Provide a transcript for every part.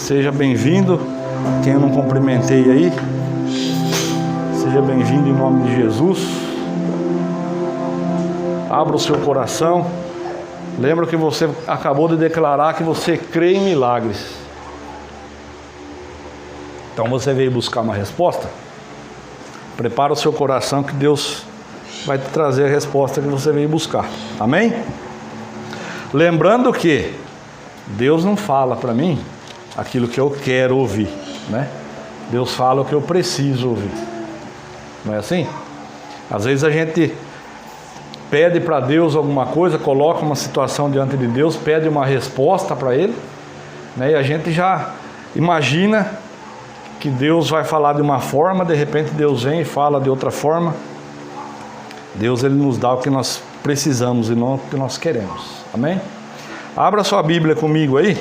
Seja bem-vindo. Quem eu não cumprimentei aí, seja bem-vindo em nome de Jesus. Abra o seu coração. Lembra que você acabou de declarar que você crê em milagres. Então você veio buscar uma resposta? Prepara o seu coração que Deus vai te trazer a resposta que você veio buscar. Amém? Lembrando que Deus não fala para mim aquilo que eu quero ouvir, né? Deus fala o que eu preciso ouvir. Não é assim? Às vezes a gente pede para Deus alguma coisa, coloca uma situação diante de Deus, pede uma resposta para Ele, né? E a gente já imagina que Deus vai falar de uma forma, de repente Deus vem e fala de outra forma. Deus, Ele nos dá o que nós precisamos e não o que nós queremos. Amém? Abra sua Bíblia comigo aí,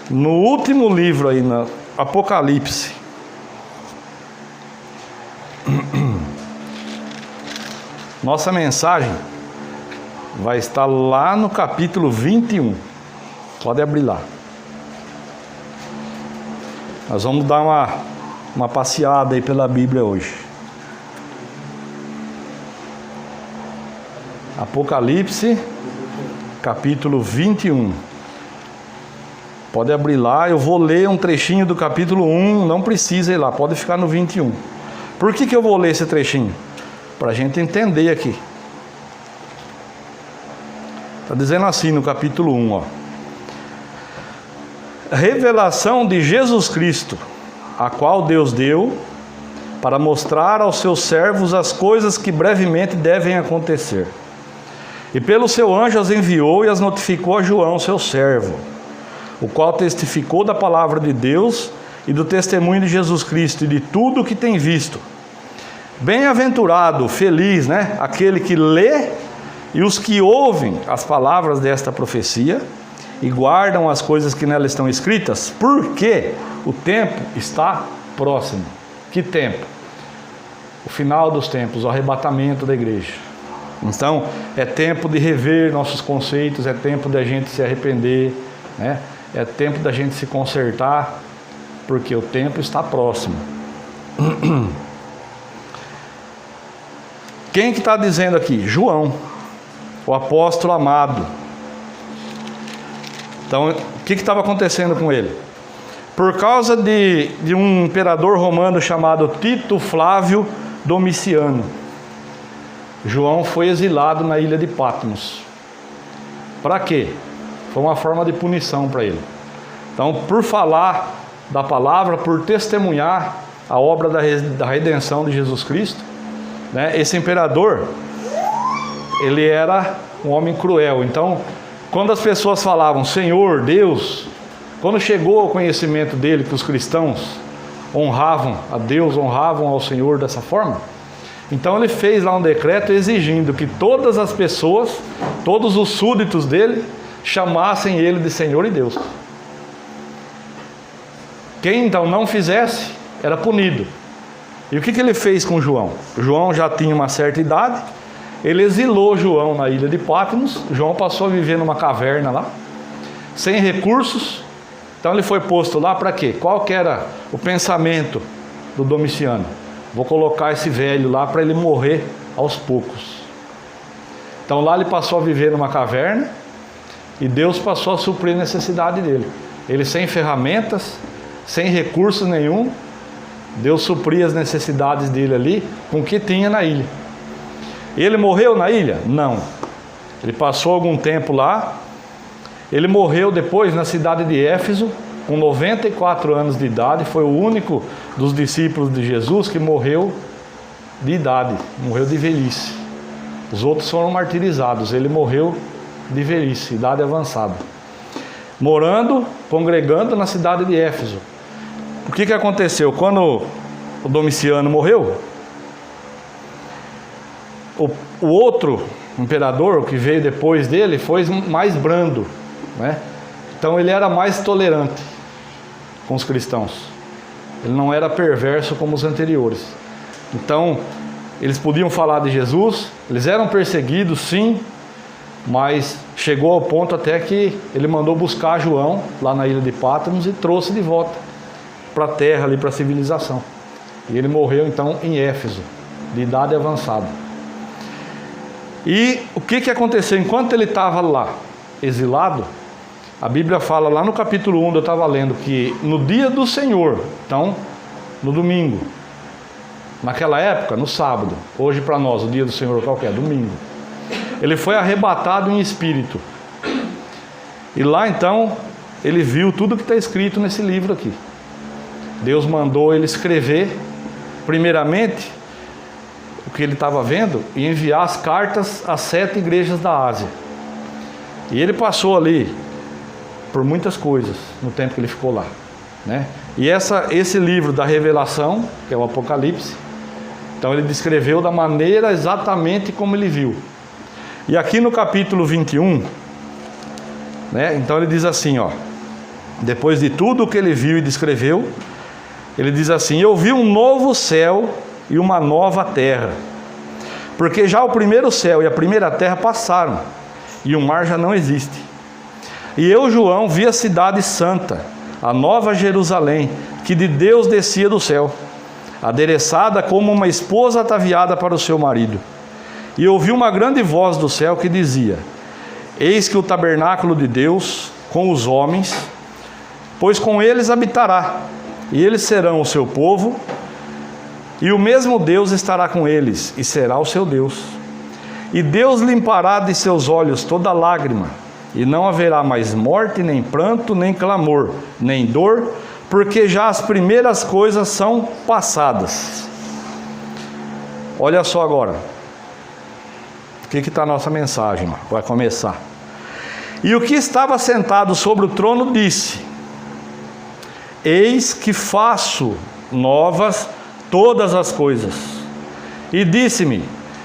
no último livro aí, no Apocalipse. Nossa mensagem vai estar lá no capítulo 21. Pode abrir lá. Nós vamos dar uma passeada aí pela Bíblia hoje. Apocalipse, capítulo 21. Pode abrir lá, eu vou ler um trechinho do capítulo 1, não precisa ir lá, pode ficar no 21. Por que eu vou ler esse trechinho? Para a gente entender aqui. Está dizendo assim no capítulo 1, ó. Revelação de Jesus Cristo, a qual Deus deu para mostrar aos seus servos as coisas que brevemente devem acontecer. E pelo seu anjo as enviou e as notificou a João, seu servo, o qual testificou da palavra de Deus e do testemunho de Jesus Cristo e de tudo o que tem visto. Bem-aventurado, feliz, né? Aquele que lê e os que ouvem as palavras desta profecia e guardam as coisas que nela estão escritas, porque o tempo está próximo. Que tempo? O final dos tempos, o arrebatamento da igreja. Então, é tempo de rever nossos conceitos, é tempo da gente se arrepender, né? É tempo da gente se consertar, porque o tempo está próximo. Quem que está dizendo aqui? João, o apóstolo amado. Então, o que estava acontecendo com ele? Por causa de um imperador romano chamado Tito Flávio Domiciano, João foi exilado na ilha de Patmos. Para quê? Foi uma forma de punição para ele. Então, por falar da palavra, por testemunhar a obra da redenção de Jesus Cristo, né, esse imperador, ele era um homem cruel. Então, quando as pessoas falavam Senhor, Deus, quando chegou ao conhecimento dele que os cristãos honravam a Deus, honravam ao Senhor dessa forma, então ele fez lá um decreto exigindo que todas as pessoas, todos os súditos dele, chamassem ele de Senhor e Deus. Quem então não fizesse, era punido. E o que ele fez com João? João já tinha uma certa idade, ele exilou João na ilha de Patmos. João passou a viver numa caverna lá, sem recursos. Então ele foi posto lá para quê? Qual que era o pensamento do Domiciano? Vou colocar esse velho lá para ele morrer aos poucos. Então lá ele passou a viver numa caverna e Deus passou a suprir a necessidade dele. Ele sem ferramentas, sem recursos nenhum, Deus supria as necessidades dele ali com o que tinha na ilha. Ele morreu na ilha? Não. Ele passou algum tempo lá. Ele morreu depois na cidade de Éfeso, com 94 anos de idade. Foi o único dos discípulos de Jesus que morreu de idade, morreu de velhice. Os outros foram martirizados, ele morreu de velhice, idade avançada. Morando, congregando na cidade de Éfeso. O que aconteceu? Quando o Domiciano morreu, o outro imperador que veio depois dele foi mais brando, né? Então ele era mais tolerante com os cristãos. Ele não era perverso como os anteriores. Então eles podiam falar de Jesus, eles eram perseguidos sim, mas Chegou ao ponto até que ele mandou buscar João lá na ilha de Patmos e trouxe de volta para a terra, ali para a civilização. E ele morreu então em Éfeso, de idade avançada. E o que aconteceu? Enquanto ele estava lá, exilado, a Bíblia fala lá no capítulo 1, eu estava lendo, que no dia do Senhor, então no domingo, naquela época, no sábado, hoje para nós, o dia do Senhor qual que é? Domingo. Ele foi arrebatado em espírito. E lá então, ele viu tudo que está escrito nesse livro aqui. Deus mandou ele escrever, primeiramente, o que ele estava vendo, e enviar as cartas às 7 igrejas da Ásia. E ele passou ali por muitas coisas no tempo que ele ficou lá, né? E esse livro da Revelação, que é o Apocalipse, então ele descreveu da maneira exatamente como ele viu. E aqui no capítulo 21, né, então ele diz assim, ó, depois de tudo o que ele viu e descreveu, ele diz assim: eu vi um novo céu e uma nova terra, porque já o primeiro céu e a primeira terra passaram, e o mar já não existe. E eu, João, vi a cidade santa, a nova Jerusalém, que de Deus descia do céu, adereçada como uma esposa ataviada para o seu marido. E ouvi uma grande voz do céu que dizia: eis que o tabernáculo de Deus com os homens, pois com eles habitará, e eles serão o seu povo, e o mesmo Deus estará com eles, e será o seu Deus. E Deus limpará de seus olhos toda lágrima, e não haverá mais morte, nem pranto, nem clamor, nem dor, porque já as primeiras coisas são passadas. Olha só agora, o que está a nossa mensagem? Vai começar. E o que estava sentado sobre o trono disse: eis que faço novas todas as coisas. E disse-me: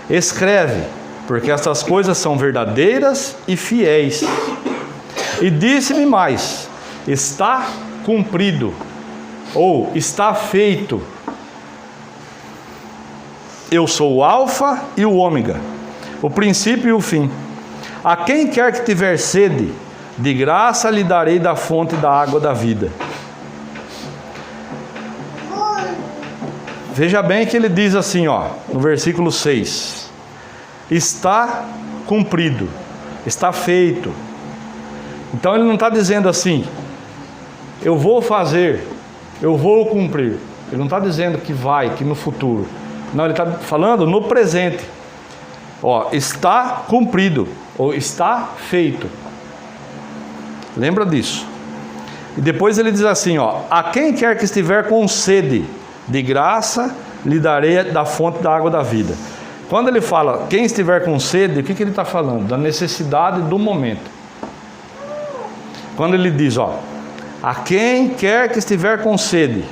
escreve, porque estas coisas são verdadeiras e fiéis. E disse-me mais: está cumprido, ou está feito. Eu sou o Alfa e o Ômega, o princípio e o fim. A quem quer que tiver sede, de graça lhe darei da fonte da água da vida. Veja bem que ele diz assim, ó, no versículo 6: está cumprido, está feito. Então ele não está dizendo assim: eu vou fazer, eu vou cumprir. Ele não está dizendo que vai, que no futuro. Não, ele está falando no presente. Ó, está cumprido, ou está feito. Lembra disso. E depois ele diz assim, ó: a quem quer que estiver com sede, de graça lhe darei da fonte da água da vida. Quando ele fala quem estiver com sede, o que ele está falando? Da necessidade do momento. Quando ele diz, ó, a quem quer que estiver com sede,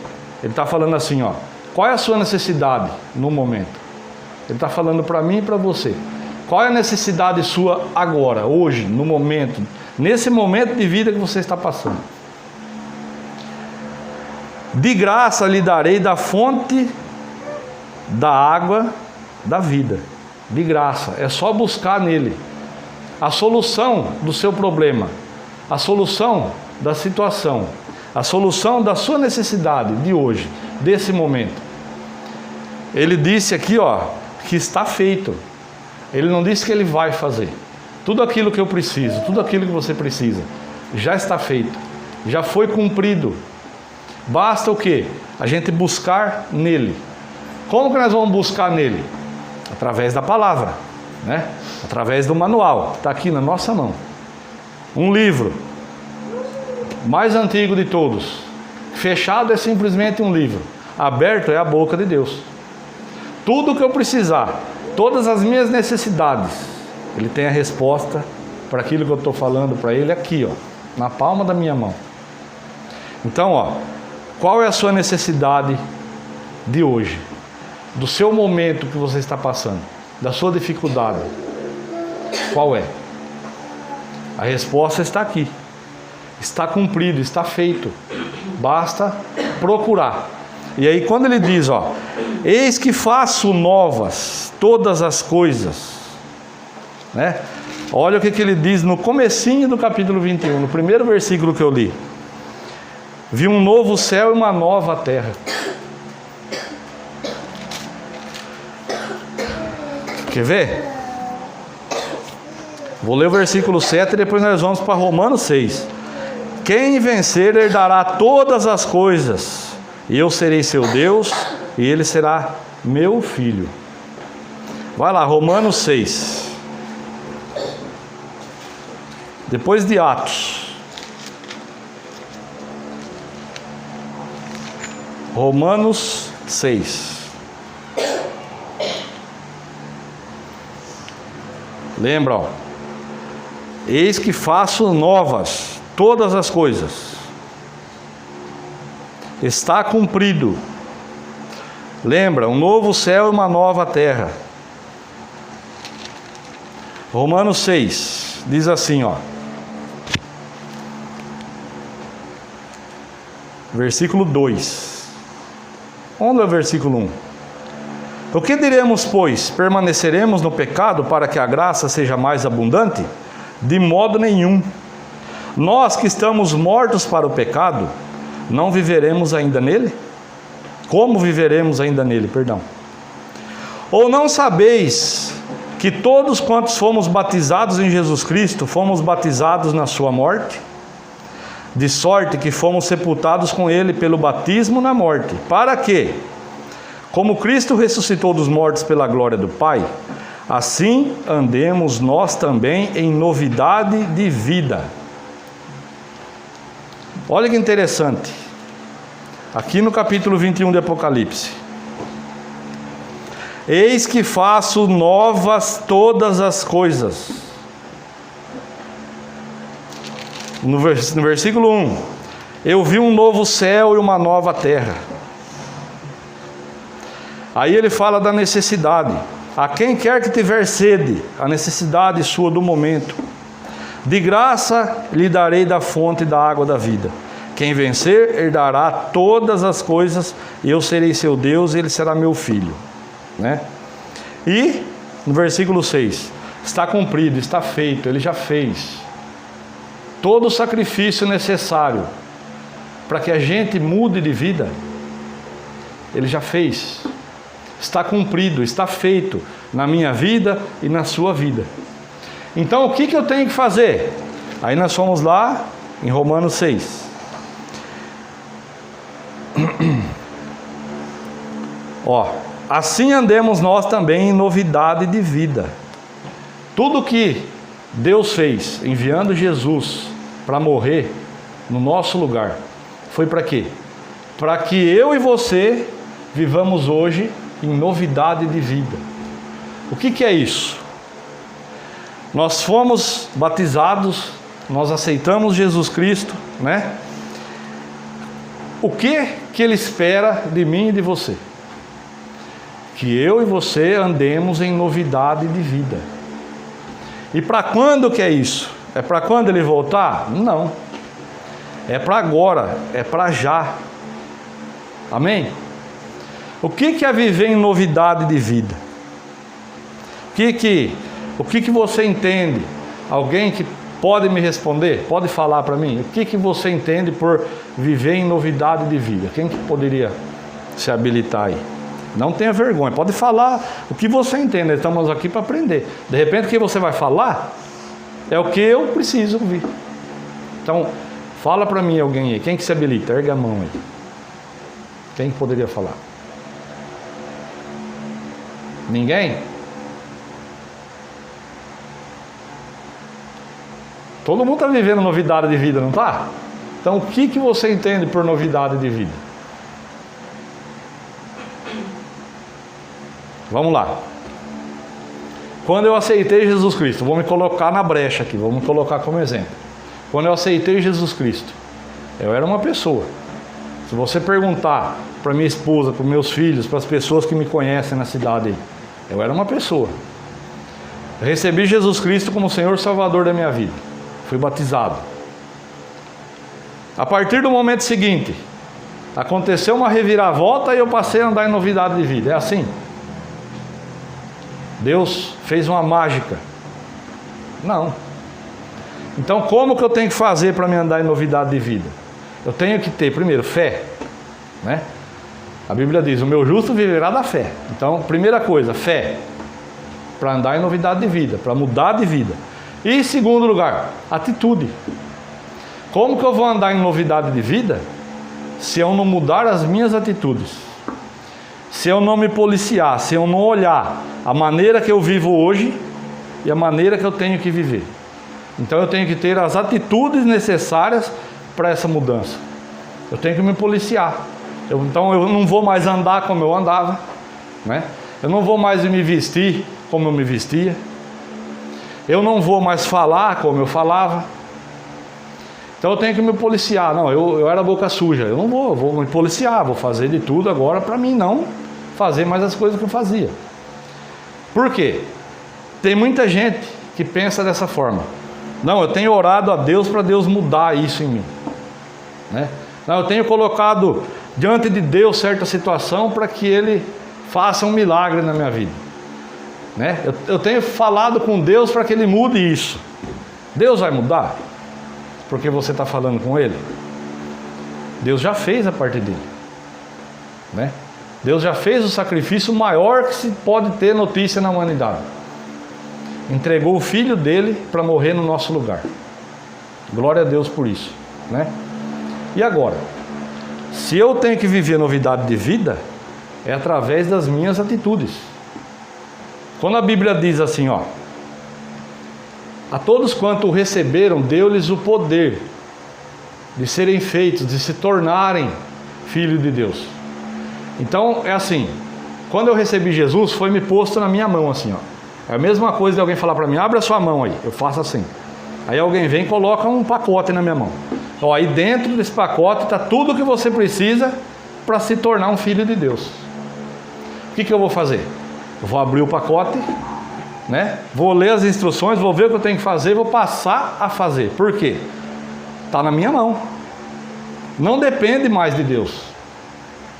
ele está falando assim, ó, qual é a sua necessidade no momento? Ele está falando para mim e para você. Qual é a necessidade sua agora, hoje, no momento, nesse momento de vida que você está passando? De graça lhe darei da fonte da água da vida. De graça, é só buscar nele a solução do seu problema, a solução da situação, a solução da sua necessidade de hoje, desse momento. Ele disse aqui, ó, que está feito. Ele não disse que ele vai fazer. Tudo aquilo que eu preciso, tudo aquilo que você precisa, já está feito, já foi cumprido. Basta o quê? A gente buscar nele. Como que nós vamos buscar nele? Através da palavra, né? Através do manual, está aqui na nossa mão. Um livro, mais antigo de todos. Fechado é simplesmente um livro. Aberto é a boca de Deus. Tudo o que eu precisar, todas as minhas necessidades, ele tem a resposta para aquilo que eu estou falando para ele aqui, ó, na palma da minha mão. Então, ó, qual é a sua necessidade de hoje? Do seu momento que você está passando? Da sua dificuldade? Qual é? A resposta está aqui. Está cumprido, está feito. Basta procurar. E aí quando ele diz, ó, eis que faço novas todas as coisas, né? Olha o que ele diz no comecinho do capítulo 21, no primeiro versículo que eu li. Vi um novo céu e uma nova terra. Quer ver? Vou ler o versículo 7 e depois nós vamos para Romanos 6. Quem vencer herdará todas as coisas, e eu serei seu Deus, e ele será meu filho. Vai lá, Romanos 6. Depois de Atos. Romanos 6. Lembra, ó. Eis que faço novas todas as coisas. Está cumprido. Lembra, um novo céu e uma nova terra. Romanos 6 diz assim, ó. Versículo 2. Onde é o versículo 1? O que diremos, pois? Permaneceremos no pecado para que a graça seja mais abundante? De modo nenhum. Nós que estamos mortos para o pecado, não viveremos ainda nele? Como viveremos ainda nele, perdão? Ou não sabeis que todos quantos fomos batizados em Jesus Cristo, fomos batizados na sua morte? De sorte que fomos sepultados com ele pelo batismo na morte. Para quê? Como Cristo ressuscitou dos mortos pela glória do Pai, assim andemos nós também em novidade de vida. Olha que interessante. Aqui no capítulo 21 de Apocalipse. Eis que faço novas todas as coisas. No versículo 1. Eu vi um novo céu e uma nova terra. Aí ele fala da necessidade. A quem quer que tiver sede, a necessidade sua do momento, de graça lhe darei da fonte da água da vida. Quem vencer herdará todas as coisas, e eu serei seu Deus, e ele será meu filho. Né? E no versículo 6, está cumprido, está feito, ele já fez todo o sacrifício necessário para que a gente mude de vida. Ele já fez. Está cumprido, está feito na minha vida e na sua vida. Então o que eu tenho que fazer? Aí nós fomos lá em Romanos 6. Ó, assim andemos nós também em novidade de vida. Tudo que Deus fez, enviando Jesus para morrer no nosso lugar, foi para quê? Para que eu e você vivamos hoje em novidade de vida. O que é isso? Nós fomos batizados, nós aceitamos Jesus Cristo, né? O que Ele espera de mim e de você? Que eu e você andemos em novidade de vida. E para quando que é isso? É para quando Ele voltar? Não. É para agora, é para já. Amém? O que é viver em novidade de vida? O que você entende? Alguém que pode me responder? Pode falar para mim? O que você entende por viver em novidade de vida? Quem que poderia se habilitar aí? Não tenha vergonha, pode falar o que você entende. Estamos aqui para aprender. De repente o que você vai falar é o que eu preciso ouvir. Então, fala para mim alguém aí. Quem que se habilita? Erga a mão aí. Quem que poderia falar? Ninguém? Todo mundo está vivendo novidade de vida, não está? Então o que você entende por novidade de vida? Vamos lá. Quando eu aceitei Jesus Cristo, vou me colocar na brecha aqui, vou me colocar como exemplo. Quando eu aceitei Jesus Cristo, eu era uma pessoa. Se você perguntar para minha esposa, para meus filhos, para as pessoas que me conhecem na cidade aí, eu era uma pessoa. Eu recebi Jesus Cristo como Senhor e Salvador da minha vida. Fui batizado. A partir do momento seguinte, aconteceu uma reviravolta e eu passei a andar em novidade de vida. É assim. Deus fez uma mágica Não. Então, como que eu tenho que fazer para me andar em novidade de vida? Eu tenho que ter, primeiro, fé, né? A Bíblia diz, o meu justo viverá da fé. Então, primeira coisa, fé, para andar em novidade de vida, para mudar de vida. E, segundo lugar, atitude. Como que eu vou andar em novidade de vida se eu não mudar as minhas atitudes? Se eu não me policiar, se eu não olhar a maneira que eu vivo hoje e a maneira que eu tenho que viver. Então eu tenho que ter as atitudes necessárias para essa mudança. Eu tenho que me policiar. Então eu não vou mais andar como eu andava, né? Eu não vou mais me vestir como eu me vestia. Eu não vou mais falar como eu falava. Então eu tenho que me policiar. Não, eu era boca suja. Eu não vou, eu vou me policiar, vou fazer de tudo agora para mim não fazer mais as coisas que eu fazia. Por quê? Tem muita gente que pensa dessa forma. Não, eu tenho orado a Deus para Deus mudar isso em mim, né? Não, eu tenho colocado diante de Deus certa situação para que Ele faça um milagre na minha vida, né? Eu tenho falado com Deus para que Ele mude isso. Deus vai mudar? Porque você está falando com Ele? Deus já fez a parte dele, né? Deus já fez o sacrifício maior que se pode ter notícia na humanidade. Entregou o filho dele para morrer no nosso lugar. Glória a Deus por isso, né? E agora, se eu tenho que viver novidade de vida, é através das minhas atitudes. Quando a Bíblia diz assim, ó, a todos quanto o receberam, deu-lhes o poder de serem feitos, de se tornarem filhos de Deus. Então é assim, quando eu recebi Jesus, foi me posto na minha mão assim, ó. É a mesma coisa de alguém falar para mim, abre a sua mão aí, eu faço assim. Aí alguém vem e coloca um pacote na minha mão. Então aí dentro desse pacote está tudo o que você precisa para se tornar um filho de Deus. O que eu vou fazer? Eu vou abrir o pacote, né? Vou ler as instruções, vou ver o que eu tenho que fazer e vou passar a fazer. Por quê? Está na minha mão. Não depende mais de Deus.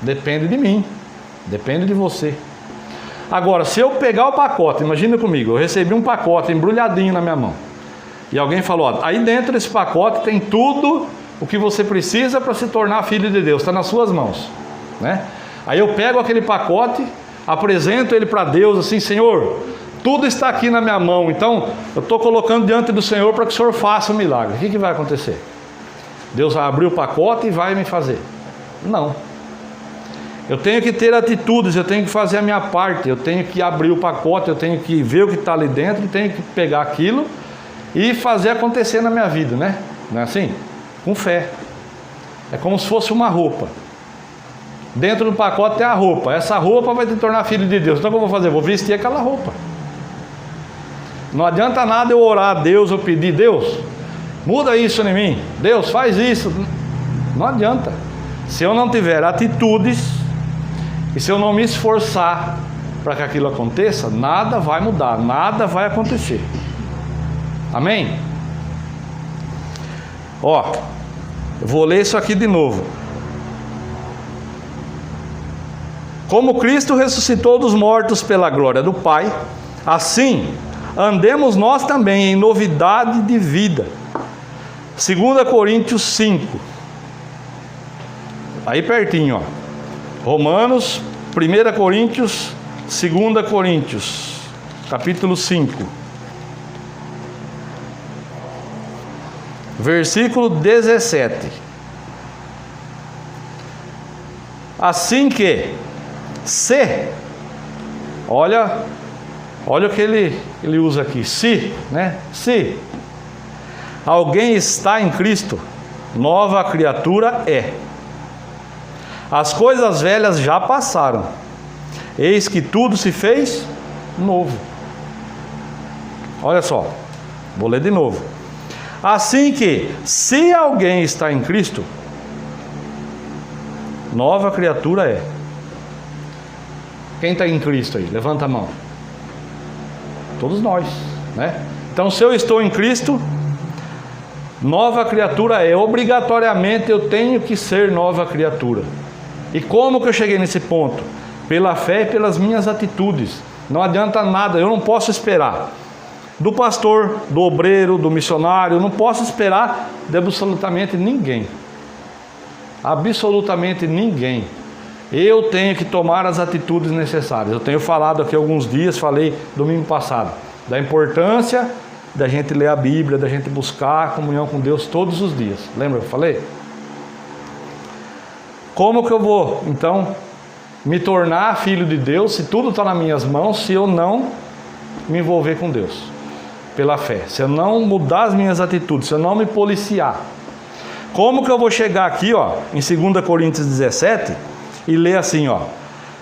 Depende de mim. Depende de você. Agora, se eu pegar o pacote, imagina comigo, eu recebi um pacote embrulhadinho na minha mão. E alguém falou, ó, aí dentro desse pacote tem tudo o que você precisa para se tornar filho de Deus. Está nas suas mãos, né? Aí eu pego aquele pacote, apresento ele para Deus assim, Senhor, tudo está aqui na minha mão. Então, eu estou colocando diante do Senhor para que o Senhor faça um milagre. O que vai acontecer? Deus vai abrir o pacote e vai me fazer? Não. Eu tenho que ter atitudes, eu tenho que fazer a minha parte, eu tenho que abrir o pacote, eu tenho que ver o que está ali dentro, tenho que pegar aquilo e fazer acontecer na minha vida, né? Não é assim? Com fé. É como se fosse uma roupa. Dentro do pacote tem a roupa. Essa roupa vai te tornar filho de Deus. Então o que eu vou fazer? Eu vou vestir aquela roupa. Não adianta nada eu orar a Deus ou pedir, Deus, muda isso em mim. Deus, faz isso. Não adianta. Se eu não tiver atitudes e se eu não me esforçar para que aquilo aconteça, nada vai mudar, nada vai acontecer. Amém? Ó, eu vou ler isso aqui de novo. Como Cristo ressuscitou dos mortos pela glória do Pai, assim andemos nós também em novidade de vida. 2 Coríntios 5. Aí pertinho, ó. Romanos, 1 Coríntios, 2 Coríntios, capítulo 5. Versículo 17. Assim que, se, olha o que ele usa aqui, se, né? Se alguém está em Cristo, nova criatura é. As coisas velhas já passaram, eis que tudo se fez novo. Olha só, vou ler de novo. Assim que, se alguém está em Cristo, nova criatura é. Quem está em Cristo aí? Levanta a mão. Todos nós, né? Então, se eu estou em Cristo, nova criatura é. Obrigatoriamente eu tenho que ser nova criatura. E como que eu cheguei nesse ponto? Pela fé e pelas minhas atitudes. Não adianta nada, eu não posso esperar. do pastor, do obreiro, do missionário. Eu não posso esperar de absolutamente ninguém. Absolutamente ninguém. Eu tenho que tomar as atitudes necessárias. Eu tenho falado aqui alguns dias, falei domingo passado, da importância da gente ler a Bíblia, da gente buscar a comunhão com Deus todos os dias. Lembra que eu falei? Como que eu vou, então, me tornar filho de Deus, se tudo está nas minhas mãos, se eu não me envolver com Deus, pela fé, se eu não mudar as minhas atitudes, se eu não me policiar? Como que eu vou chegar aqui, ó, em 2 Coríntios 17, e ler assim, ó: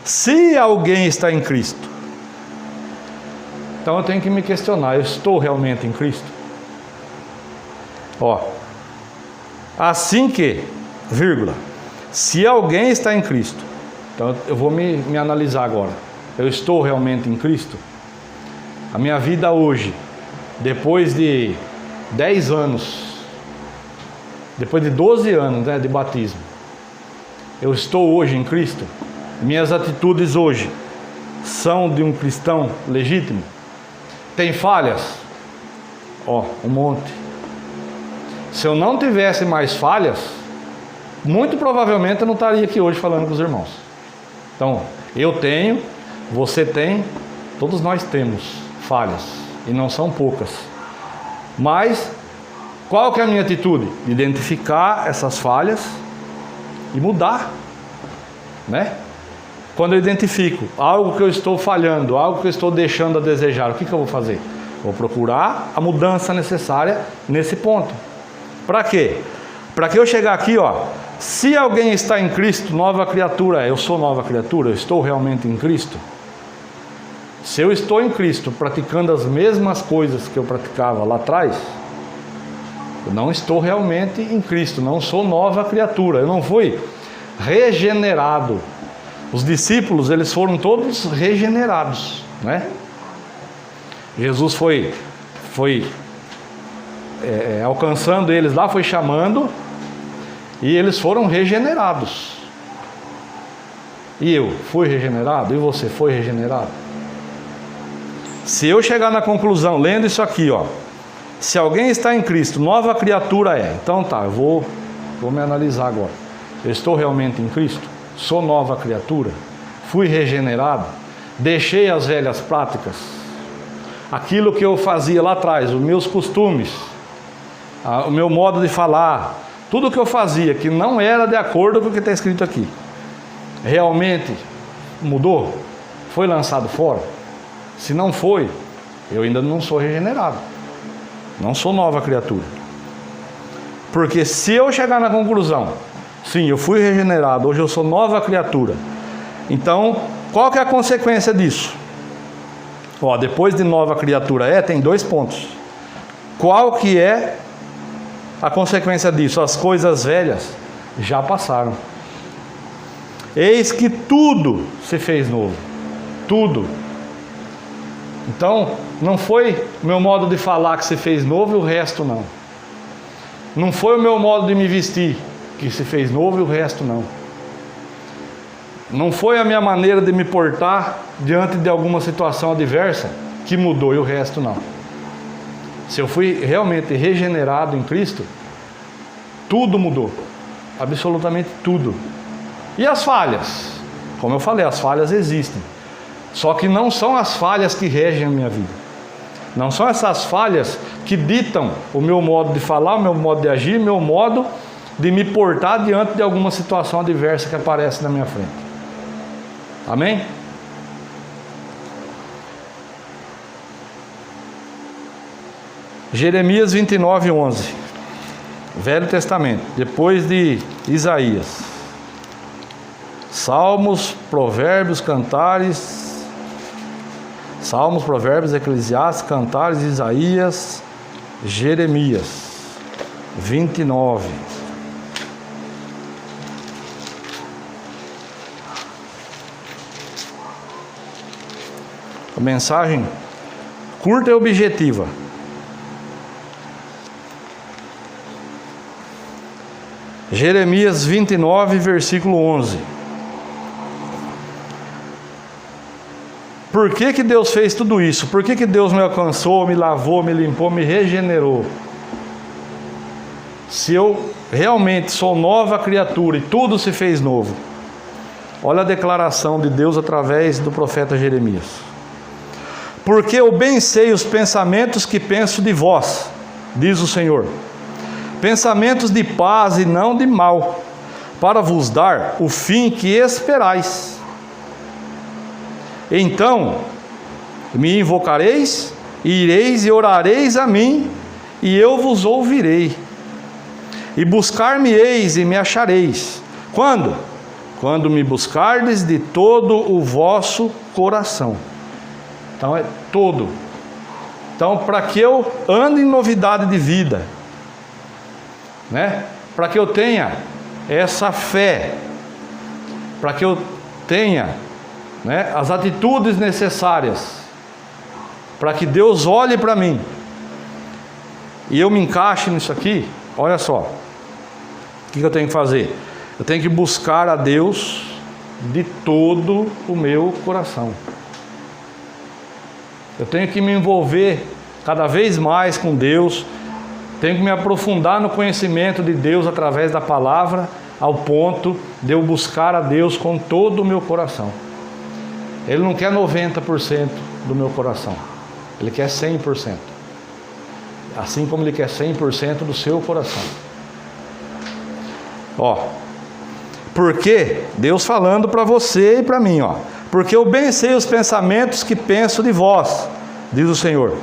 se alguém está em Cristo? Então eu tenho que me questionar, eu estou realmente em Cristo? Ó, assim que, vírgula, se alguém está em Cristo, então eu vou me analisar agora. Eu estou realmente em Cristo? A minha vida hoje, depois de 10 anos, depois de 12 anos, né, de batismo, eu estou hoje em Cristo? Minhas atitudes hoje são de um cristão legítimo? Tem falhas? Ó, um monte. Se eu não tivesse mais falhas, muito provavelmente eu não estaria aqui hoje falando com os irmãos. Então, eu tenho, você tem, todos nós temos falhas, e não são poucas. Mas, qual que é a minha atitude? Identificar essas falhas e mudar, né? Quando eu identifico algo que eu estou falhando, algo que eu estou deixando a desejar, o que eu vou fazer? Vou procurar a mudança necessária nesse ponto. Para quê? Para que eu chegar aqui, ó, se alguém está em Cristo, nova criatura é. Eu sou nova criatura? Eu estou realmente em Cristo? Se eu estou em Cristo, praticando as mesmas coisas que eu praticava lá atrás, eu não estou realmente em Cristo, não sou nova criatura, eu não fui regenerado. Os discípulos, eles foram todos regenerados, né? Jesus foi alcançando eles lá, foi chamando, e eles foram regenerados. E eu fui regenerado? E você foi regenerado? Se eu chegar na conclusão, lendo isso aqui, ó, se alguém está em Cristo, nova criatura é. Então tá, eu vou me analisar agora. Eu estou realmente em Cristo? Sou nova criatura? Fui regenerado? Deixei as velhas práticas? Aquilo que eu fazia lá atrás, os meus costumes, o meu modo de falar, tudo que eu fazia que não era de acordo com o que está escrito aqui, realmente mudou? Foi lançado fora? Se não foi, eu ainda não sou regenerado, não sou nova criatura. Porque se eu chegar na conclusão, sim, eu fui regenerado, hoje eu sou nova criatura, então qual que é a consequência disso? Ó, depois de nova criatura tem 2 pontos. Qual que é a consequência disso? As coisas velhas já passaram, eis que tudo se fez novo. Tudo. Então, não foi o meu modo de falar que se fez novo e o resto não. Não foi o meu modo de me vestir que se fez novo e o resto não. Não foi a minha maneira de me portar diante de alguma situação adversa que mudou e o resto não. Se eu fui realmente regenerado em Cristo, tudo mudou. Absolutamente tudo. E as falhas? Como eu falei, as falhas existem. Só que não são as falhas que regem a minha vida. Não são essas falhas que ditam o meu modo de falar, o meu modo de agir, o meu modo de me portar diante de alguma situação adversa que aparece na minha frente. Amém? Jeremias 29:11. Velho Testamento, depois de Isaías. Salmos, Provérbios, Cantares. Salmos, Provérbios, Eclesiastes, Cantares, Isaías, Jeremias 29. A mensagem curta e objetiva. Jeremias 29, versículo 11. Por que Deus fez tudo isso? Por que Deus me alcançou, me lavou, me limpou, me regenerou? Se eu realmente sou nova criatura e tudo se fez novo. Olha a declaração de Deus através do profeta Jeremias. Porque eu bem sei os pensamentos que penso de vós, diz o Senhor. Pensamentos de paz e não de mal, para vos dar o fim que esperais. Então me invocareis, ireis e orareis a mim, e eu vos ouvirei. E buscar-me-eis e me achareis. Quando? Quando me buscardes de todo o vosso coração. Então é todo. Então, para que eu ande em novidade de vida, né? Para que eu tenha essa fé, para que eu tenha, né, as atitudes necessárias, para que Deus olhe para mim e eu me encaixe nisso aqui, olha só, o que eu tenho que fazer? Eu tenho que buscar a Deus de todo o meu coração. Eu tenho que me envolver cada vez mais com Deus, tenho que me aprofundar no conhecimento de Deus através da palavra, ao ponto de eu buscar a Deus com todo o meu coração. Ele não quer 90% do meu coração, Ele quer 100%. Assim como Ele quer 100% do seu coração. Ó, porque Deus falando para você e para mim, ó. Porque eu bem sei os pensamentos que penso de vós, diz o Senhor.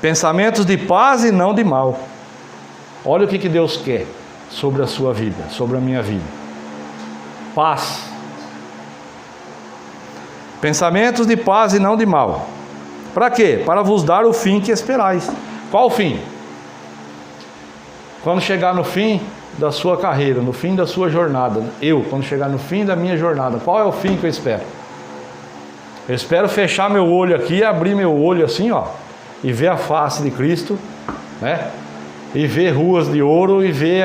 Pensamentos de paz e não de mal. Olha o que Deus quer sobre a sua vida, sobre a minha vida. Paz. Pensamentos de paz e não de mal. Para quê? Para vos dar o fim que esperais. Qual o fim? Quando chegar no fim da sua carreira, no fim da sua jornada, quando chegar no fim da minha jornada, qual é o fim que eu espero? Eu espero fechar meu olho aqui, abrir meu olho assim, ó, e ver a face de Cristo, né? E ver ruas de ouro e ver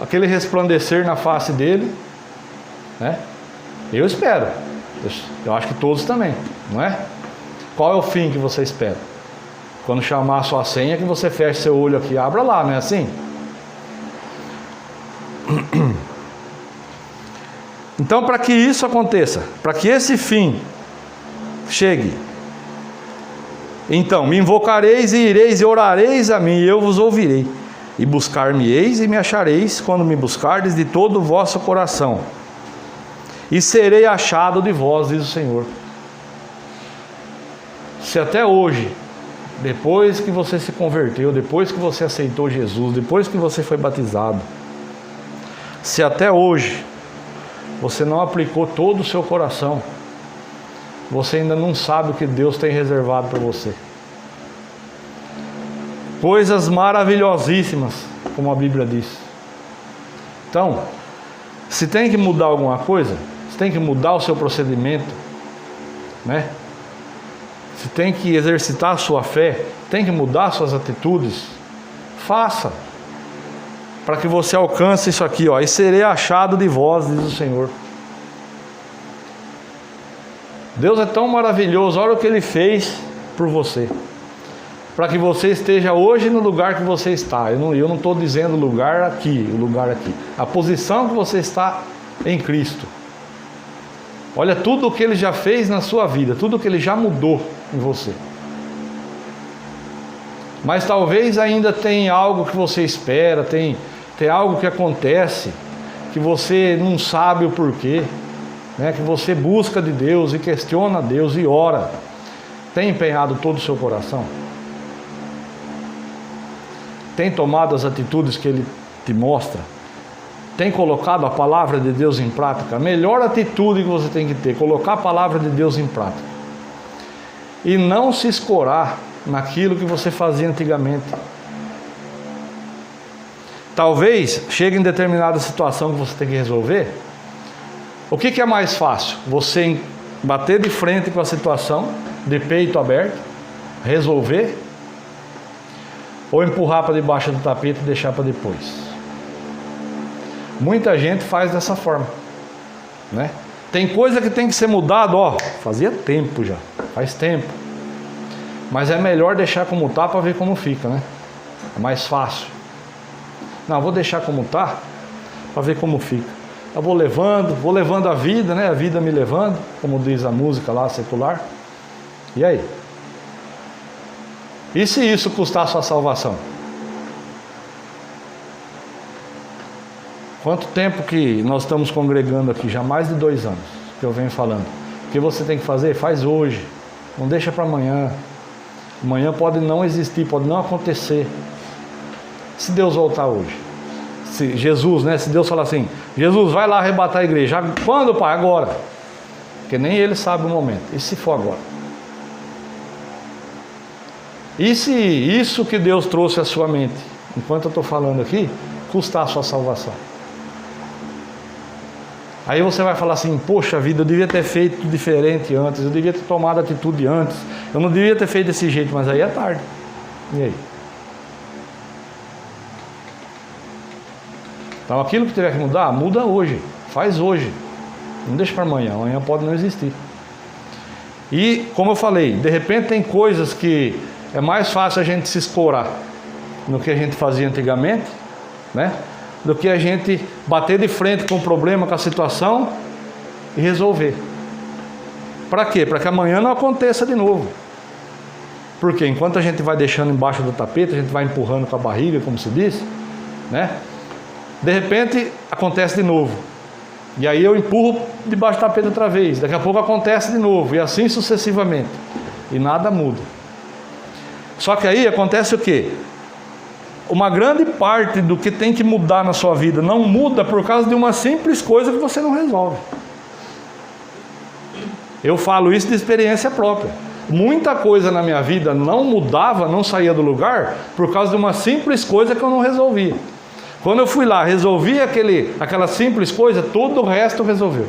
aquele resplandecer na face dele, né? Eu espero. Eu acho que todos também, não é? Qual é o fim que você espera? Quando chamar a sua senha, que você feche seu olho aqui, abra lá, não é assim? Então, para que isso aconteça, para que esse fim chegue, então me invocareis e ireis e orareis a mim, e eu vos ouvirei, e buscar-me-eis e me achareis, quando me buscardes de todo o vosso coração, e serei achado de vós, diz o Senhor. Se até hoje, depois que você se converteu, depois que você aceitou Jesus, depois que você foi batizado, se até hoje você não aplicou todo o seu coração, você ainda não sabe o que Deus tem reservado para você. Coisas maravilhosíssimas, como a Bíblia diz. Então, se tem que mudar alguma coisa, se tem que mudar o seu procedimento, né? Se tem que exercitar a sua fé, tem que mudar suas atitudes, faça, para que você alcance isso aqui, ó. E serei achado de vós, diz o Senhor. Deus é tão maravilhoso, olha o que Ele fez por você, para que você esteja hoje no lugar que você está. Eu não estou dizendo o lugar aqui, a posição que você está em Cristo. Olha tudo o que Ele já fez na sua vida, tudo o que Ele já mudou em você. Mas talvez ainda tem algo que você espera, tem algo que acontece, que você não sabe o porquê, né? Que você busca de Deus e questiona Deus e ora. Tem empenhado todo o seu coração? Tem tomado as atitudes que Ele te mostra? Tem colocado a palavra de Deus em prática? A melhor atitude que você tem que ter, colocar a palavra de Deus em prática. E não se escorar naquilo que você fazia antigamente. Talvez chegue em determinada situação que você tem que resolver. O que é mais fácil? Você bater de frente com a situação, de peito aberto, resolver, ou empurrar para debaixo do tapete e deixar para depois? Muita gente faz dessa forma, né? Tem coisa que tem que ser mudado, fazia tempo já, faz tempo. Mas é melhor deixar como tá para ver como fica, né? É mais fácil. Não, vou deixar como tá para ver como fica. Eu vou levando a vida, né? A vida me levando, como diz a música lá secular. E aí? E se isso custar a sua salvação? Quanto tempo que nós estamos congregando aqui? Já mais de 2 anos que eu venho falando. O que você tem que fazer? Faz hoje. Não deixa para amanhã. Amanhã pode não existir, pode não acontecer. Se Deus voltar hoje. Se Jesus, né? Se Deus falar assim, Jesus, vai lá arrebatar a igreja. Quando, pai? Agora. Porque nem ele sabe o momento. E se for agora? E se isso que Deus trouxe à sua mente, enquanto eu estou falando aqui, custar a sua salvação? Aí você vai falar assim, poxa vida, eu devia ter feito diferente antes, eu devia ter tomado atitude antes, eu não devia ter feito desse jeito, mas aí é tarde. E aí? Então aquilo que tiver que mudar, muda hoje, faz hoje. Não deixa para amanhã, amanhã pode não existir. E, como eu falei, de repente tem coisas que é mais fácil a gente se escorar no que a gente fazia antigamente, né? Do que a gente bater de frente com o problema, com a situação e resolver. Para quê? Para que amanhã não aconteça de novo. Porque enquanto a gente vai deixando embaixo do tapete, a gente vai empurrando com a barriga, como se diz, né? De repente acontece de novo. E aí eu empurro debaixo do tapete outra vez. Daqui a pouco acontece de novo. E assim sucessivamente. E nada muda. Só que aí acontece o quê? Uma grande parte do que tem que mudar na sua vida não muda por causa de uma simples coisa que você não resolve. Eu falo isso de experiência própria. Muita coisa na minha vida não mudava, não saía do lugar, por causa de uma simples coisa que eu não resolvia. Quando eu fui lá, resolvi aquela simples coisa, todo o resto resolveu.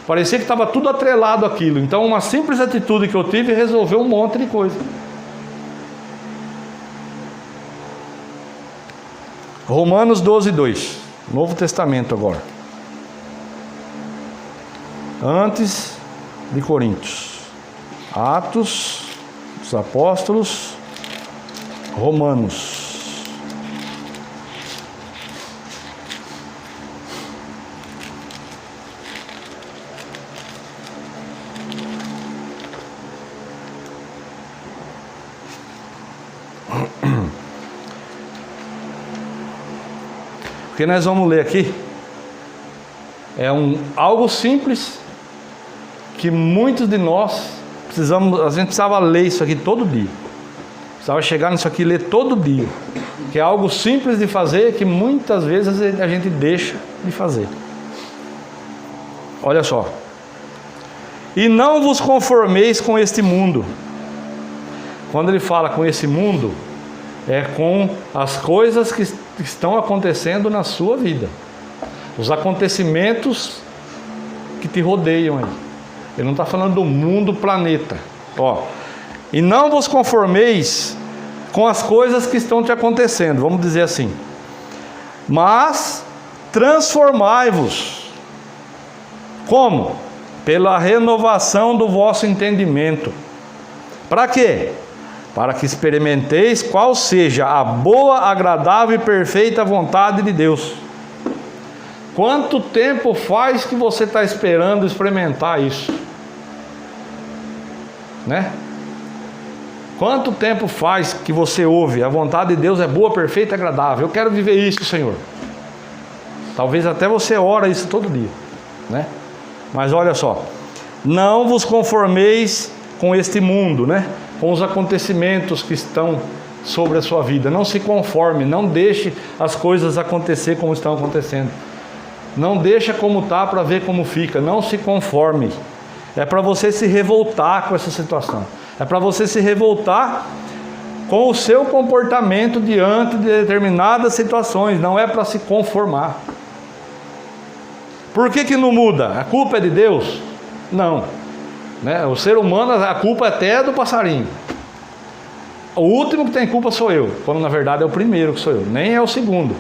Parecia que estava tudo atrelado àquilo. Então uma simples atitude que eu tive resolveu um monte de coisa. Romanos 12, 2, Novo Testamento agora. Antes de Coríntios. Atos dos Apóstolos, Romanos. O que nós vamos ler aqui é algo simples que muitos de nós a gente precisava ler isso aqui todo dia. Precisava chegar nisso aqui e ler todo dia. Que é algo simples de fazer que muitas vezes a gente deixa de fazer. Olha só. E não vos conformeis com este mundo. Quando ele fala com esse mundo, é com as coisas que estão acontecendo na sua vida. Os acontecimentos que te rodeiam aí. Ele não está falando do mundo, planeta. E não vos conformeis com as coisas que estão te acontecendo, vamos dizer assim. Mas transformai-vos. Como? Pela renovação do vosso entendimento. Para quê? Para que experimenteis qual seja a boa, agradável e perfeita vontade de Deus. Quanto tempo faz que você está esperando experimentar isso? Né? Quanto tempo faz que você ouve? A vontade de Deus é boa, perfeita e agradável. Eu quero viver isso, Senhor. Talvez até você ora isso todo dia, né? Mas olha só. Não vos conformeis com este mundo, né? Com os acontecimentos que estão sobre a sua vida. Não se conforme, não deixe as coisas acontecer como estão acontecendo. Não deixa como está para ver como fica. Não se conforme. É para você se revoltar com essa situação. É para você se revoltar com o seu comportamento diante de determinadas situações. Não é para se conformar. Por que não muda? A culpa é de Deus? Não. Né? O ser humano, a culpa até é do passarinho. O último que tem culpa sou eu. Quando na verdade é o primeiro que sou eu. Nem é o segundo.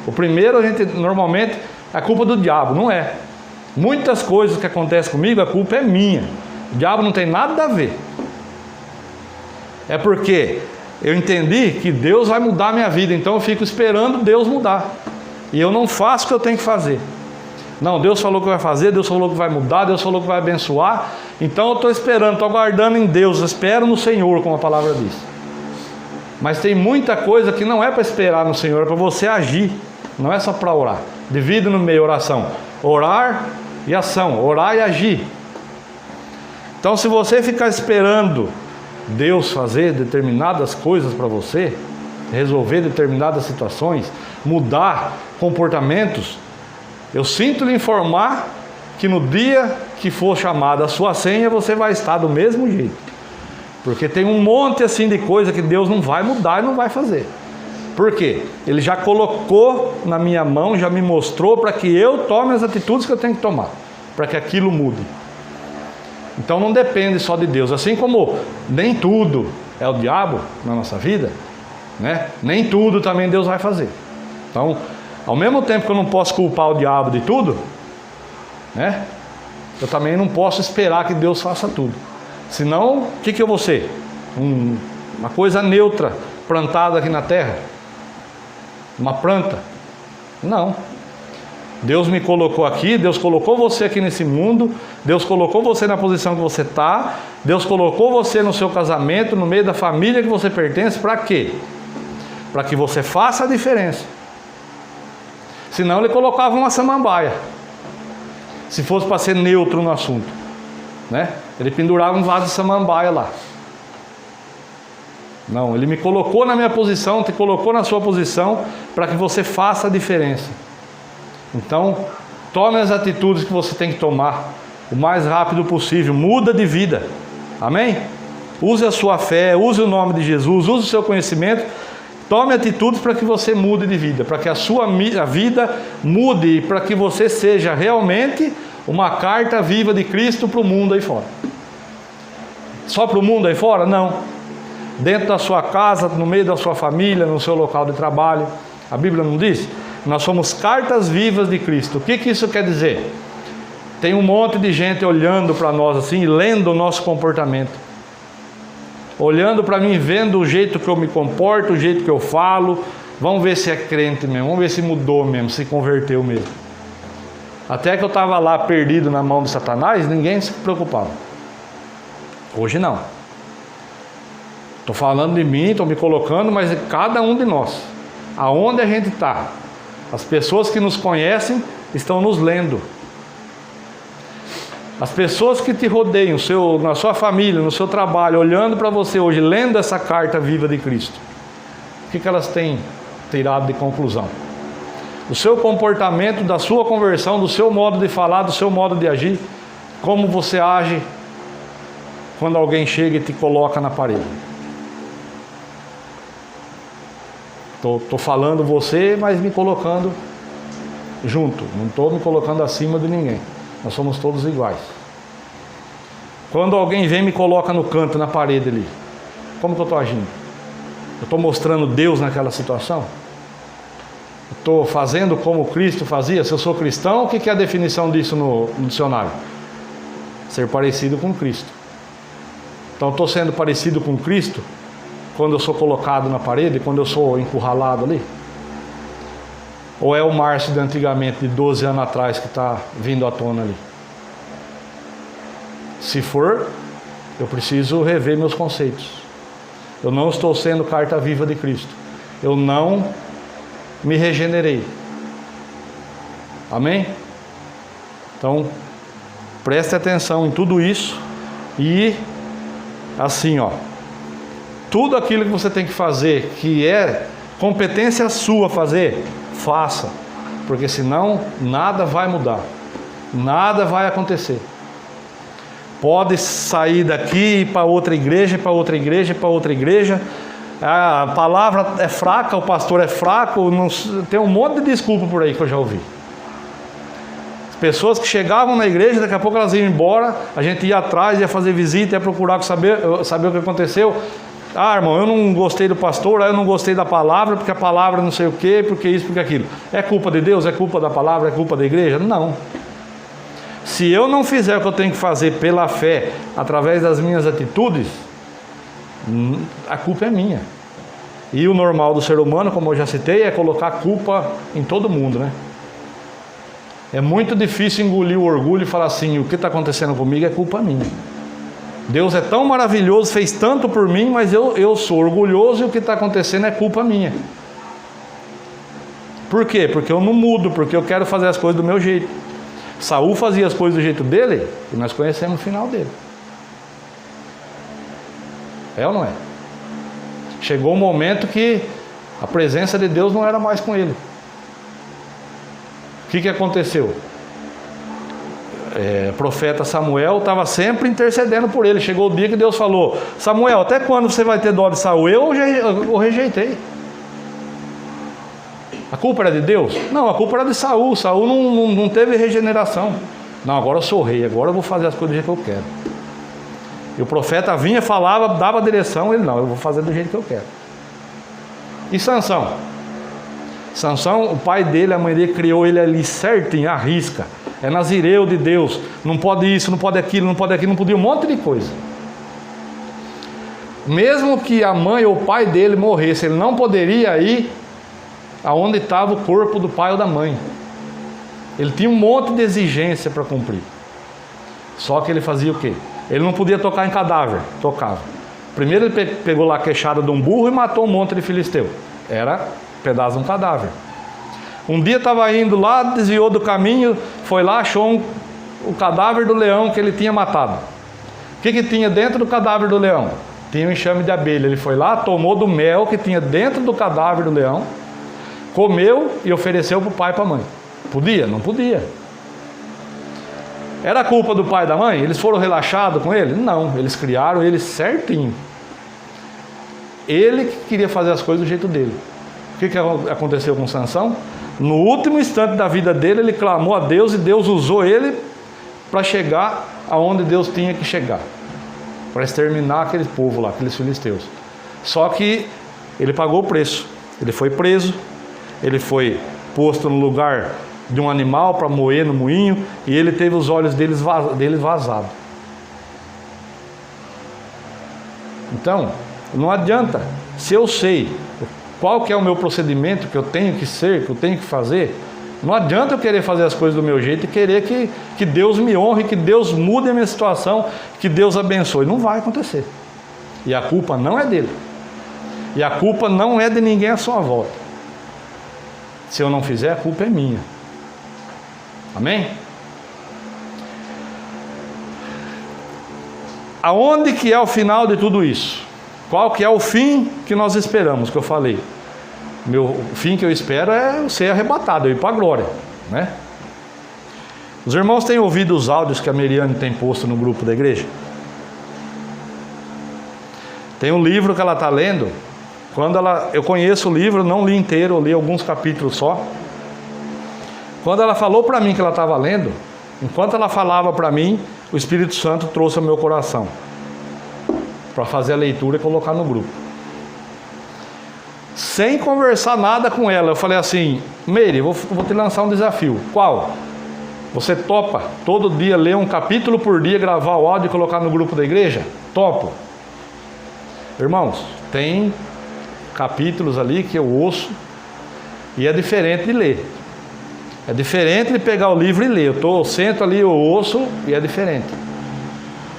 O primeiro a gente normalmente é culpa do diabo. Não é. Muitas coisas que acontecem comigo, a culpa é minha. O diabo não tem nada a ver. É porque eu entendi que Deus vai mudar a minha vida, então eu fico esperando Deus mudar. E eu não faço o que eu tenho que fazer. Não, Deus falou que vai fazer, Deus falou que vai mudar, Deus falou que vai abençoar. Então eu estou esperando, estou aguardando em Deus, espero no Senhor, como a palavra diz. Mas tem muita coisa que não é para esperar no Senhor, é para você agir. Não é só para orar. Divide no meio oração. Orar e ação, orar e agir. Então se você ficar esperando Deus fazer determinadas coisas para você, resolver determinadas situações, mudar comportamentos, eu sinto lhe informar que no dia que for chamada a sua senha, você vai estar do mesmo jeito. Porque tem um monte assim de coisa que Deus não vai mudar e não vai fazer. Por quê? Ele já colocou na minha mão, já me mostrou para que eu tome as atitudes que eu tenho que tomar, para que aquilo mude. Então não depende só de Deus. Assim como nem tudo é o diabo na nossa vida, né? Nem tudo também Deus vai fazer. Então, ao mesmo tempo que eu não posso culpar o diabo de tudo, né? Eu também não posso esperar que Deus faça tudo. Senão, o que eu vou ser? Uma coisa neutra, plantada aqui na terra? Uma planta? Não. Deus me colocou aqui, Deus colocou você aqui nesse mundo, Deus colocou você na posição que você está, Deus colocou você no seu casamento, no meio da família que você pertence, para quê? Para que você faça a diferença. Senão ele colocava uma samambaia, se fosse para ser neutro no assunto, né? Ele pendurava um vaso de samambaia lá. Não, ele me colocou na minha posição, te colocou na sua posição, para que você faça a diferença. Então, tome as atitudes que você tem que tomar o mais rápido possível, muda de vida, amém? Use a sua fé, use o nome de Jesus, use o seu conhecimento, tome atitudes para que você mude de vida, para que a sua vida mude e para que você seja realmente uma carta viva de Cristo para o mundo aí fora. Só para o mundo aí fora? Não. Dentro da sua casa, no meio da sua família, no seu local de trabalho. A Bíblia não diz? Nós somos cartas vivas de Cristo. O que isso quer dizer? Tem um monte de gente olhando para nós assim, lendo o nosso comportamento. Olhando para mim, vendo o jeito que eu me comporto, o jeito que eu falo. Vamos ver se é crente mesmo, vamos ver se mudou mesmo, se converteu mesmo. Até que eu estava lá perdido na mão de Satanás, ninguém se preocupava. Hoje não. Estou falando de mim, estou me colocando, mas de cada um de nós. Aonde a gente está. As pessoas que nos conhecem estão nos lendo. As pessoas que te rodeiam, na sua família, no seu trabalho, olhando para você hoje, lendo essa carta viva de Cristo, o que elas têm tirado de conclusão? O seu comportamento, da sua conversão, do seu modo de falar, do seu modo de agir, como você age quando alguém chega e te coloca na parede. Estou falando você, mas me colocando junto. Não estou me colocando acima de ninguém. Nós somos todos iguais. Quando alguém vem e me coloca no canto, na parede ali, como que eu estou agindo? Eu estou mostrando Deus naquela situação? Estou fazendo como Cristo fazia? Se eu sou cristão, o que é a definição disso no dicionário? Ser parecido com Cristo. Então estou sendo parecido com Cristo quando eu sou colocado na parede, quando eu sou encurralado ali? Ou é o Márcio de antigamente, de 12 anos atrás, que está vindo à tona ali? Se for, eu preciso rever meus conceitos. Eu não estou sendo carta viva de Cristo. Eu não me regenerei. Amém? Então, preste atenção em tudo isso e assim, tudo aquilo que você tem que fazer, que é competência sua fazer, faça, porque senão nada vai mudar, nada vai acontecer. Pode sair daqui para outra igreja, para outra igreja, para outra igreja. A palavra é fraca, o pastor é fraco, tem um monte de desculpa por aí que eu já ouvi. As pessoas que chegavam na igreja, daqui a pouco elas iam embora, a gente ia atrás, ia fazer visita, ia procurar saber o que aconteceu. Ah, irmão, eu não gostei do pastor, eu não gostei da palavra, porque a palavra não sei o quê, porque isso, porque aquilo. É culpa de Deus? É culpa da palavra? É culpa da igreja? Não. Se eu não fizer o que eu tenho que fazer pela fé, através das minhas atitudes, a culpa é minha. E o normal do ser humano, como eu já citei, é colocar a culpa em todo mundo, né? É muito difícil engolir o orgulho e falar assim, o que está acontecendo comigo é culpa minha. Deus é tão maravilhoso, fez tanto por mim, mas eu sou orgulhoso e o que está acontecendo é culpa minha. Por quê? Porque eu não mudo, porque eu quero fazer as coisas do meu jeito. Saul fazia as coisas do jeito dele e nós conhecemos o final dele. É ou não é? Chegou um momento que a presença de Deus não era mais com ele. O que aconteceu? O profeta Samuel estava sempre intercedendo por ele. Chegou o dia que Deus falou: Samuel, até quando você vai ter dó de Saul? Eu rejeitei. A culpa era de Deus? Não, a culpa era de Saul. Saul não teve regeneração. Não, agora eu sou rei, agora eu vou fazer as coisas do jeito que eu quero. E o profeta vinha, falava, dava direção, ele não, eu vou fazer do jeito que eu quero. E Sansão? Sansão, o pai dele, a mãe dele criou ele ali certinho, à risca. É nazireu de Deus, não pode isso, não pode aquilo, não pode aquilo, não podia um monte de coisa. Mesmo que a mãe ou o pai dele morresse, ele não poderia ir aonde estava o corpo do pai ou da mãe. Ele tinha um monte de exigência para cumprir. Só que ele fazia o quê? Ele não podia tocar em cadáver, tocava. Primeiro ele pegou lá a queixada de um burro e matou um monte de filisteu. Era pedaço de um cadáver. Um dia estava indo lá, desviou do caminho, foi lá, achou o cadáver do leão que ele tinha matado. O que tinha dentro do cadáver do leão? Tinha um enxame de abelha. Ele foi lá, tomou do mel que tinha dentro do cadáver do leão, comeu e ofereceu para o pai e para a mãe. Podia? Não podia. Era culpa do pai e da mãe? Eles foram relaxados com ele? Não, eles criaram ele certinho. Ele que queria fazer as coisas do jeito dele. O que aconteceu com Sansão? No último instante da vida dele, ele clamou a Deus e Deus usou ele para chegar aonde Deus tinha que chegar, para exterminar aquele povo lá, aqueles filisteus. Só que ele pagou o preço. Ele foi preso, ele foi posto no lugar de um animal para moer no moinho, e ele teve os olhos dele vazados. Então, não adianta, se eu sei qual que é o meu procedimento que eu tenho que ser, que eu tenho que fazer, não adianta eu querer fazer as coisas do meu jeito e querer que Deus me honre, que Deus mude a minha situação, que Deus abençoe. Não vai acontecer. E a culpa não é dele. E a culpa não é de ninguém à sua volta. Se eu não fizer, a culpa é minha. Amém? Aonde que é o final de tudo isso? Qual que é o fim que nós esperamos, que eu falei? O fim que eu espero é ser arrebatado, eu ir para a glória, né? Os irmãos têm ouvido os áudios que a Meriane tem posto no grupo da igreja? Tem um livro que ela está lendo. Eu conheço o livro, não li inteiro, eu li alguns capítulos só. Quando ela falou para mim que ela estava lendo, enquanto ela falava para mim, o Espírito Santo trouxe ao meu coração para fazer a leitura e colocar no grupo. Sem conversar nada com ela, eu falei assim: Meire, vou te lançar um desafio. Qual? Você topa todo dia ler um capítulo por dia, gravar o áudio e colocar no grupo da igreja? Topo. Irmãos, tem capítulos ali que eu ouço e é diferente de ler. É diferente de pegar o livro e ler. Eu sento ali, eu ouço e é diferente.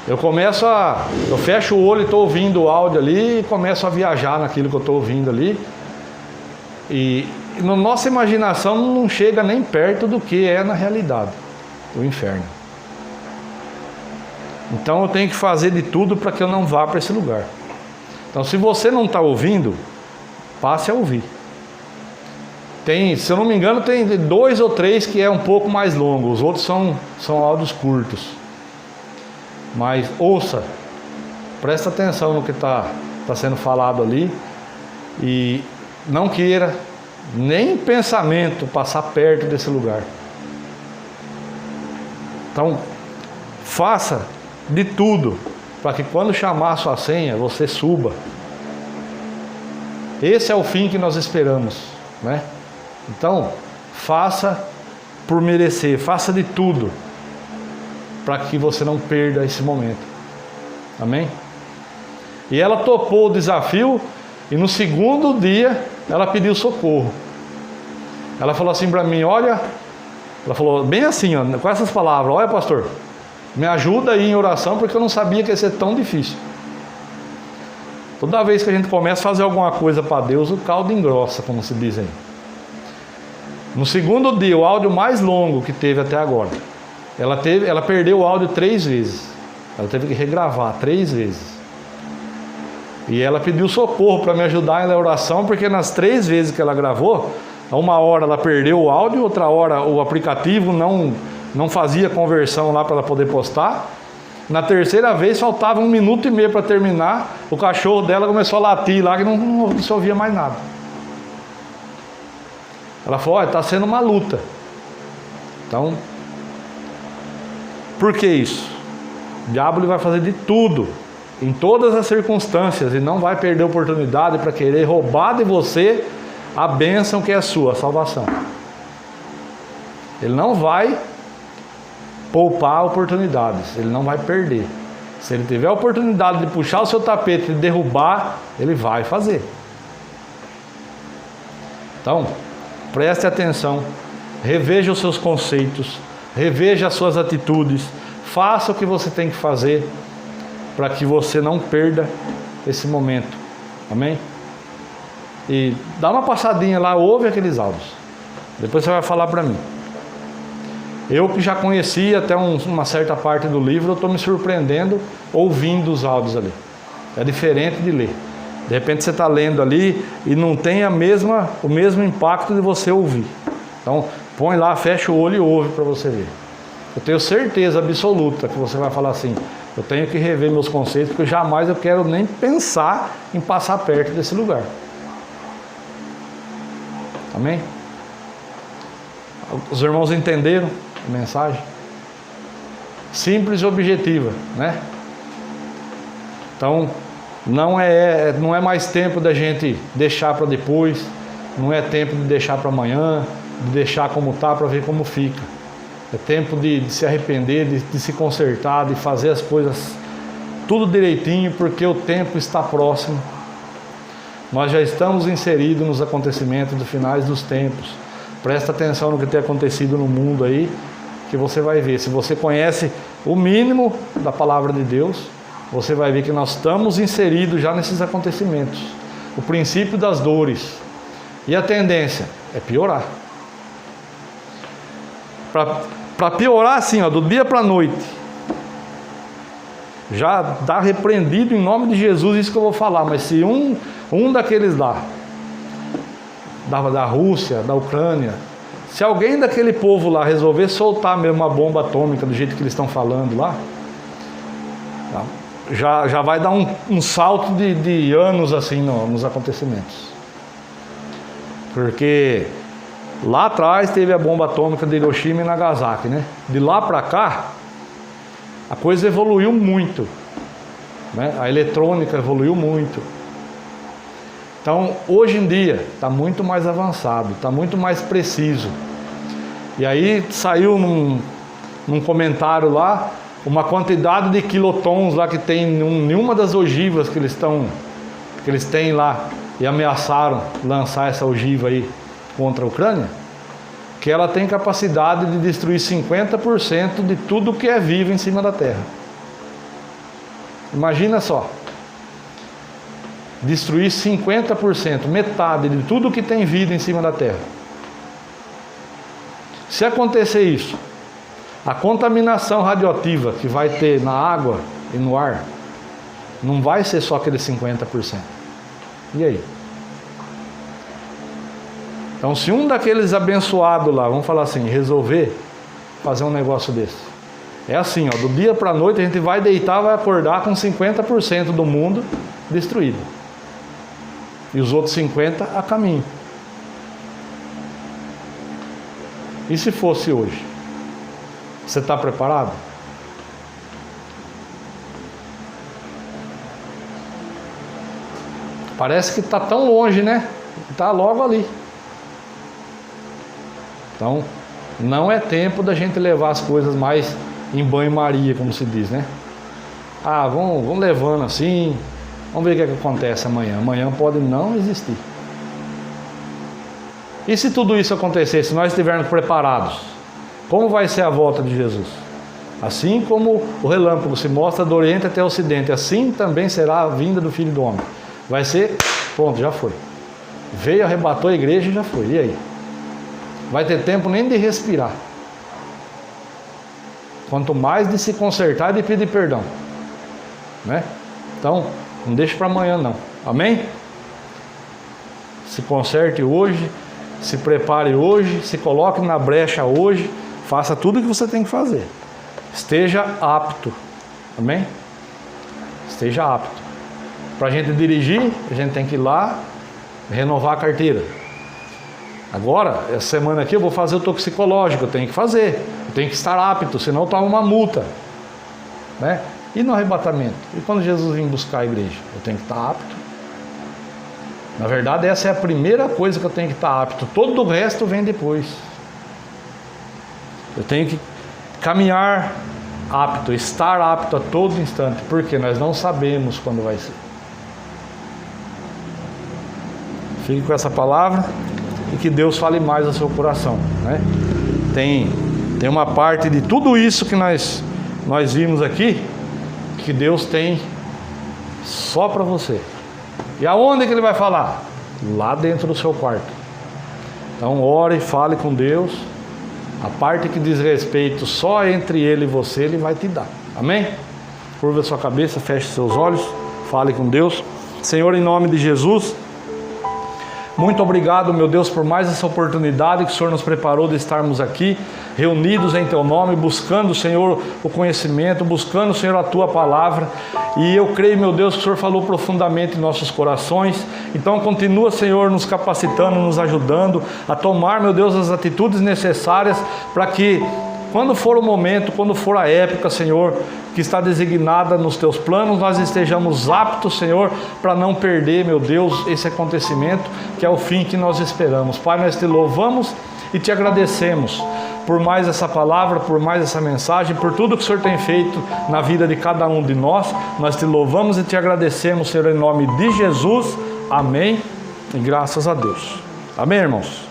Eu fecho o olho e estou ouvindo o áudio ali e começo a viajar naquilo que eu estou ouvindo ali. E na nossa imaginação não chega nem perto do que é na realidade, o inferno. Então eu tenho que fazer de tudo para que eu não vá para esse lugar. Então, se você não está ouvindo, passe a ouvir. Se eu não me engano, tem 2 ou 3 que é um pouco mais longo. Os outros são áudios curtos. Mas ouça, presta atenção no que está sendo falado ali. E não queira, nem pensamento, passar perto desse lugar. Então, faça de tudo para que quando chamar a sua senha, você suba. Esse é o fim que nós esperamos, né? Então, faça por merecer, faça de tudo para que você não perda esse momento. Amém? E ela topou o desafio e no segundo dia ela pediu socorro. Ela falou assim para mim, olha, ela falou bem assim, ó, com essas palavras, olha pastor, me ajuda aí em oração porque eu não sabia que ia ser tão difícil. Toda vez que a gente começa a fazer alguma coisa para Deus, o caldo engrossa, como se diz aí. No segundo dia, o áudio mais longo que teve até agora, ela perdeu o áudio 3 vezes. Ela teve que regravar 3 vezes. E ela pediu socorro para me ajudar na oração, porque nas 3 vezes que ela gravou, uma hora ela perdeu o áudio, outra hora o aplicativo não fazia conversão lá para ela poder postar. Na terceira vez faltava 1 minuto e meio para terminar, o cachorro dela começou a latir lá que não se ouvia mais nada. Ela falou, olha, está sendo uma luta. Então, por que isso? O diabo ele vai fazer de tudo, em todas as circunstâncias, e não vai perder a oportunidade para querer roubar de você a bênção que é a sua, a salvação. Ele não vai poupar oportunidades, ele não vai perder. Se ele tiver a oportunidade de puxar o seu tapete e derrubar, ele vai fazer. Então, preste atenção, reveja os seus conceitos, reveja as suas atitudes, faça o que você tem que fazer para que você não perda esse momento. Amém? E dá uma passadinha lá, ouve aqueles áudios. Depois você vai falar para mim. Eu que já conheci até uma certa parte do livro, eu estou me surpreendendo ouvindo os áudios ali. É diferente de ler. De repente você está lendo ali e não tem o mesmo impacto de você ouvir. Então põe lá, fecha o olho e ouve para você ver. Eu tenho certeza absoluta que você vai falar assim, eu tenho que rever meus conceitos, porque jamais eu quero nem pensar em passar perto desse lugar. Amém? Os irmãos entenderam a mensagem? Simples e objetiva, né? Então, não é mais tempo da gente deixar para depois, não é tempo de deixar para amanhã, de deixar como está para ver como fica. É tempo de se arrepender, de se consertar, de fazer as coisas tudo direitinho, porque o tempo está próximo. Nós já estamos inseridos nos acontecimentos dos finais dos tempos. Presta atenção no que tem acontecido no mundo aí, que você vai ver. Se você conhece o mínimo da palavra de Deus, você vai ver que nós estamos inseridos já nesses acontecimentos. O princípio das dores. E a tendência é piorar. Para piorar assim, ó, do dia para a noite. Já está repreendido em nome de Jesus isso que eu vou falar. Mas se um daqueles lá, da Rússia, da Ucrânia, se alguém daquele povo lá resolver soltar mesmo uma bomba atômica do jeito que eles estão falando lá, já vai dar um salto de anos assim nos acontecimentos. Porque lá atrás teve a bomba atômica de Hiroshima e Nagasaki, né? De lá para cá, a coisa evoluiu muito, né? A eletrônica evoluiu muito. Então, hoje em dia, está muito mais avançado, está muito mais preciso. E aí saiu num comentário lá, uma quantidade de quilotons lá que tem em uma das ogivas que eles têm lá, e ameaçaram lançar essa ogiva aí contra a Ucrânia, que ela tem capacidade de destruir 50% de tudo que é vivo em cima da Terra. Imagina só. Destruir 50%, metade de tudo que tem vida em cima da Terra. Se acontecer isso, a contaminação radioativa que vai ter na água e no ar, não vai ser só aqueles 50%. E aí? Então, se um daqueles abençoados lá, vamos falar assim, resolver fazer um negócio desse, é assim, ó, do dia para a noite a gente vai deitar, vai acordar com 50% do mundo destruído. E os outros 50% a caminho. E se fosse hoje? Você está preparado? Parece que está tão longe, né? Está logo ali. Então, não é tempo da gente levar as coisas mais em banho-maria, como se diz, né? Ah, vamos levando assim, vamos ver o que acontece amanhã. Amanhã pode não existir. E se tudo isso acontecer, se nós estivermos preparados, como vai ser a volta de Jesus? Assim como o relâmpago se mostra do Oriente até o Ocidente, assim também será a vinda do Filho do Homem. Vai ser, pronto, já foi. Veio, arrebatou a igreja e já foi. E aí? Vai ter tempo nem de respirar. Quanto mais de se consertar e de pedir perdão. Né? Então, não deixe para amanhã não. Amém? Se conserte hoje, se prepare hoje, se coloque na brecha hoje, faça tudo o que você tem que fazer. Esteja apto. Amém? Esteja apto. Para a gente dirigir, a gente tem que ir lá renovar a carteira. Agora, essa semana aqui eu vou fazer o toxicológico, eu tenho que fazer. Eu tenho que estar apto, senão eu tomo uma multa. Né? E no arrebatamento? E quando Jesus vir buscar a igreja? Eu tenho que estar apto. Na verdade, essa é a primeira coisa que eu tenho que estar apto. Todo o resto vem depois. Eu tenho que caminhar apto, estar apto a todo instante, porque nós não sabemos quando vai ser. Fique com essa palavra e que Deus fale mais ao seu coração, né? Tem uma parte de tudo isso que nós vimos aqui, que Deus tem só para você. E aonde que Ele vai falar? Lá dentro do seu quarto. Então ore e fale com Deus. A parte que diz respeito só entre Ele e você, Ele vai te dar. Amém? Curva a sua cabeça, feche seus olhos, fale com Deus. Senhor, em nome de Jesus, muito obrigado, meu Deus, por mais essa oportunidade que o Senhor nos preparou de estarmos aqui, reunidos em Teu nome, buscando, Senhor, o conhecimento, buscando, Senhor, a Tua palavra. E eu creio, meu Deus, que o Senhor falou profundamente em nossos corações. Então continua, Senhor, nos capacitando, nos ajudando a tomar, meu Deus, as atitudes necessárias para que, quando for o momento, quando for a época, Senhor, que está designada nos Teus planos, nós estejamos aptos, Senhor, para não perder, meu Deus, esse acontecimento, que é o fim que nós esperamos. Pai, nós Te louvamos e Te agradecemos por mais essa palavra, por mais essa mensagem, por tudo que o Senhor tem feito na vida de cada um de nós. Nós Te louvamos e Te agradecemos, Senhor, em nome de Jesus. Amém. E graças a Deus. Amém, irmãos?